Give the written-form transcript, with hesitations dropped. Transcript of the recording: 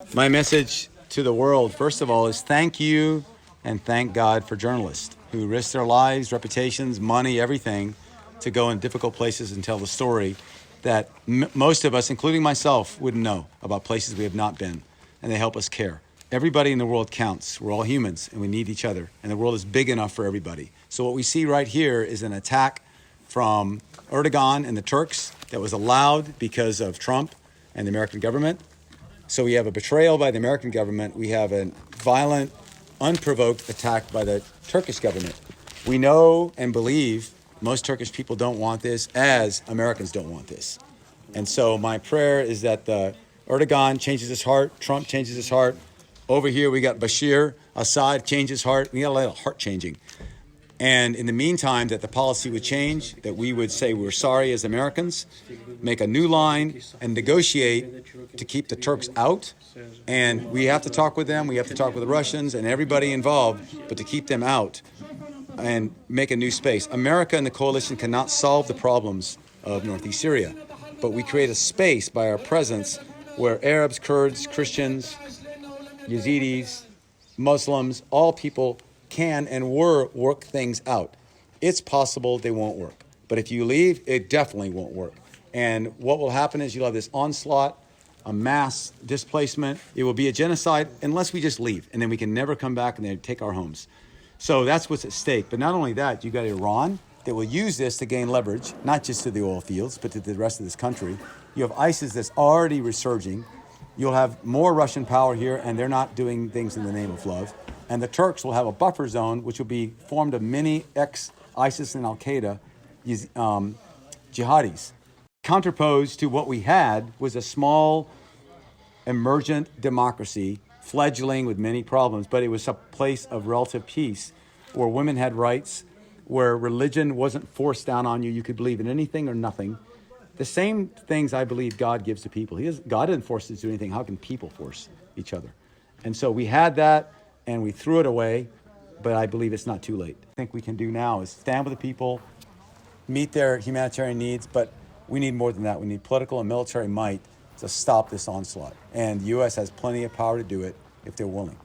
My message to the world, first of all, is thank you and thank God for journalists who risk their lives, reputations, money, everything to go in difficult places and tell the story that most of us, including myself, wouldn't know about places we have not been, and they help us care. Everybody in the world counts. We're all humans, and we need each other, and the world is big enough for everybody. So what we see right here is an attack from Erdogan and the Turks that was allowed because of Trump and the American government. So we have a betrayal by the American government. We have a violent, unprovoked attack by the Turkish government. We know and believe most Turkish people don't want this, as Americans don't want this. And so my prayer is that Erdogan changes his heart, Trump changes his heart. Over here we got Bashir Assad changes his heart. We got a lot of heart changing. And in the meantime, that the policy would change, that we would say we're sorry as Americans, make a new line, and negotiate to keep the Turks out. And we have to talk with them, we have to talk with the Russians and everybody involved, but to keep them out and make a new space. America and the coalition cannot solve the problems of northeast Syria, but we create a space by our presence where Arabs, Kurds, Christians, Yazidis, Muslims, all people can and work things out. It's possible they won't work. But if you leave, it definitely won't work. And what will happen is you'll have this onslaught, a mass displacement. It will be a genocide unless we just leave. And then we can never come back and they take our homes. So that's what's at stake. But not only that, you got Iran that will use this to gain leverage, not just to the oil fields, but to the rest of this country. You have ISIS that's already resurging. You'll have more Russian power here, and they're not doing things in the name of love. And the Turks will have a buffer zone, which will be formed of many ex-ISIS and Al-Qaeda jihadis. Counterposed to what we had was a small, emergent democracy, fledgling with many problems, but it was a place of relative peace, where women had rights, where religion wasn't forced down on you. You could believe in anything or nothing. The same things I believe God gives to people. God didn't force us to do anything. How can people force each other? And so we had that, and we threw it away, but I believe it's not too late. I think we can do now is stand with the people, meet their humanitarian needs, but we need more than that. We need political and military might to stop this onslaught. And the U.S. has plenty of power to do it if they're willing.